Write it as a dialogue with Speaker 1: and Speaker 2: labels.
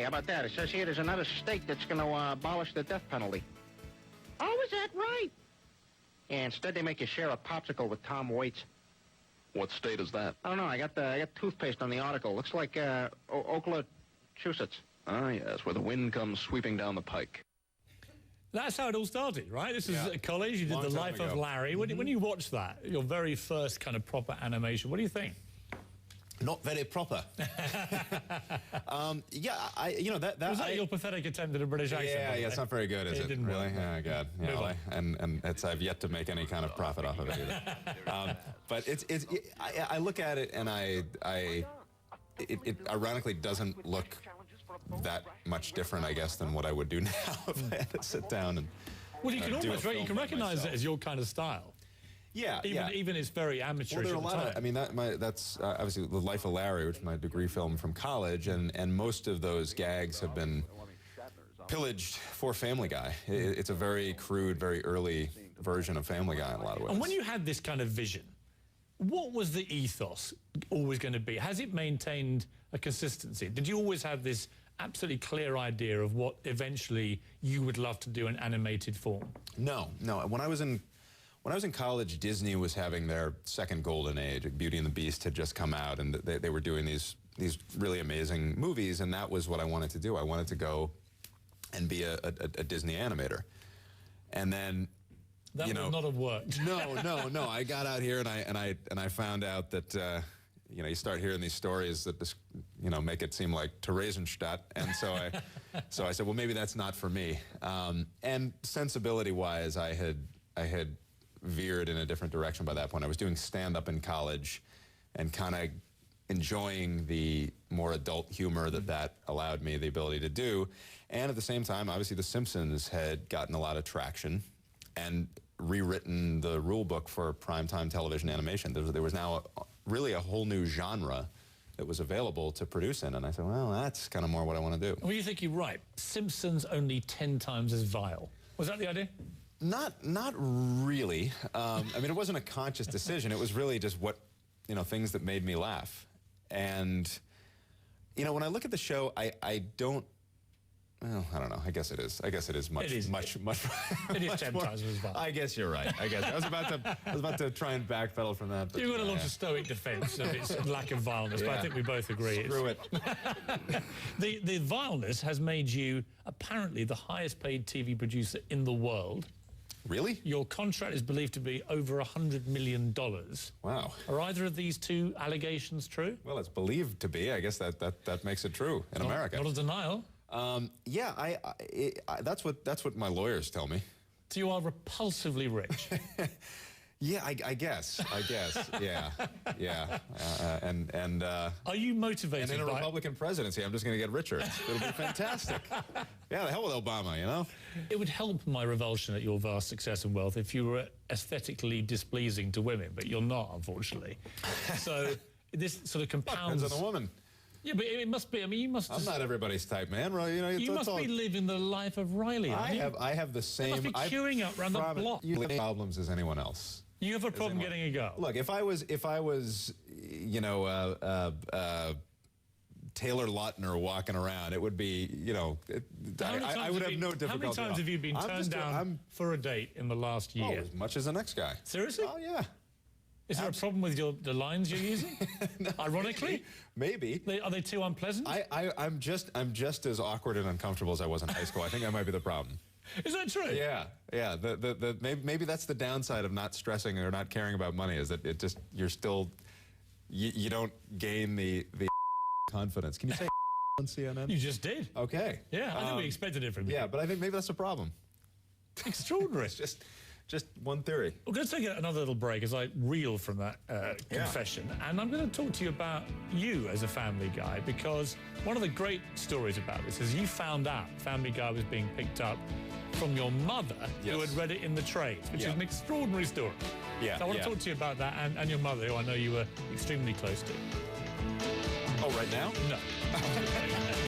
Speaker 1: Hey, how about that? It says here there's another state that's going to abolish the death penalty. Oh, is that right? Yeah, instead they make you share a popsicle with Tom Waits.
Speaker 2: What state is that?
Speaker 1: I don't know. I got toothpaste on the article. Looks like Oklahoma.
Speaker 2: Ah, yes, where the wind comes sweeping down the pike.
Speaker 3: That's how it all started, right? This is at college. You did The Life of Larry. When you watch that, your very first kind of proper animation, what do you think?
Speaker 4: Not very proper. Yeah, that
Speaker 3: was that your pathetic attempt at a British accent?
Speaker 4: Yeah, it's not very good, is it?
Speaker 3: Didn't
Speaker 4: really?
Speaker 3: work.
Speaker 4: Oh God. Yeah, and I've yet to make any kind of profit off of it either. But I look at it and it ironically doesn't look that much different, I guess, than what I would do now if I had to sit down and.
Speaker 3: Well, you can almost you can recognize it as your kind of style.
Speaker 4: Yeah,
Speaker 3: even it's very amateurish.
Speaker 4: Well, there are a lot of. I mean, that's obviously The Life of Larry, which is my degree film from college, and most of those gags have been pillaged for Family Guy. It's a very crude, very early version of Family Guy in a lot of ways.
Speaker 3: And when you had this kind of vision, what was the ethos always going to be? Has it maintained a consistency? Did you always have this absolutely clear idea of what eventually you would love to do in animated form?
Speaker 4: No. When I was in college, Disney was having their second golden age. Beauty and the Beast had just come out, and they were doing these really amazing movies, and that was what I wanted to do. I wanted to go and be a Disney animator. And then
Speaker 3: that would not have worked.
Speaker 4: No. I got out here and I found out that you start hearing these stories that just make it seem like Theresienstadt, and so I said, well, maybe that's not for me. And sensibility-wise, I had veered in a different direction by that point. I was doing stand-up in college and kind of enjoying the more adult humor that allowed me the ability to do. And at the same time, obviously, The Simpsons had gotten a lot of traction and rewritten the rule book for primetime television animation. There was now really a whole new genre that was available to produce in, and I said, well, that's kind of more what I want to do.
Speaker 3: Well, you think you're right. Simpsons only 10 times as vile. Was that the idea?
Speaker 4: Not really. I mean, it wasn't a conscious decision. It was really just things that made me laugh. And, when I look at the show, I don't. Well, I don't know. I guess it is much. It is 10
Speaker 3: times as vile.
Speaker 4: I guess you're right. I was about to try and backpedal from that.
Speaker 3: You're going to launch a stoic defense of its lack of vileness, but I think we both agree.
Speaker 4: Screw it.
Speaker 3: The vileness has made you apparently the highest paid TV producer in the world.
Speaker 4: Really?
Speaker 3: Your contract is believed to be over $100 million.
Speaker 4: Wow.
Speaker 3: Are either of these two allegations true?
Speaker 4: Well, it's believed to be. I guess that makes it true in America.
Speaker 3: Not a denial.
Speaker 4: Yeah, that's what my lawyers tell me.
Speaker 3: So you are repulsively rich.
Speaker 4: Yeah, I guess, yeah.
Speaker 3: Are you motivated?
Speaker 4: And in a Republican presidency, I'm just going to get richer. It'll be fantastic. Yeah, the hell with Obama,
Speaker 3: It would help my revulsion at your vast success and wealth if you were aesthetically displeasing to women, but you're not, unfortunately. So this sort of compounds.
Speaker 4: Depends on the woman.
Speaker 3: Yeah, but it must be. I mean, you must.
Speaker 4: I'm not everybody's type, man.
Speaker 3: You must be living the life of Riley.
Speaker 4: I have the same.
Speaker 3: You must be queuing up around the block.
Speaker 4: You have problems as anyone else.
Speaker 3: You have a problem getting a girl.
Speaker 4: Look, if I was, Taylor Lautner walking around, it would be, I would have no difficulty.
Speaker 3: How many times have you been turned down for a date in the last year?
Speaker 4: Oh, as much as the next guy.
Speaker 3: Seriously?
Speaker 4: Oh, yeah.
Speaker 3: Is there a problem with the lines you're using?
Speaker 4: No,
Speaker 3: ironically?
Speaker 4: Maybe.
Speaker 3: Are they too unpleasant?
Speaker 4: I'm just as awkward and uncomfortable as I was in high school. I think that might be the problem.
Speaker 3: Is that true?
Speaker 4: Yeah. Maybe that's the downside of not stressing or not caring about money, is that you don't gain the confidence. Can you say on CNN?
Speaker 3: You just did.
Speaker 4: Okay.
Speaker 3: Yeah, I think we expected it from you.
Speaker 4: Yeah, but I think maybe that's the problem.
Speaker 3: Extraordinary.
Speaker 4: Just one theory.
Speaker 3: We're going to take another little break as I reel from that confession. And I'm going to talk to you about you as a Family Guy, because one of the great stories about this is you found out Family Guy was being picked up from your mother, who had read it in the trades, which is an extraordinary story.
Speaker 4: Yeah.
Speaker 3: So I want to talk to you about that and your mother, who I know you were extremely close to.
Speaker 4: Oh, right now?
Speaker 3: No.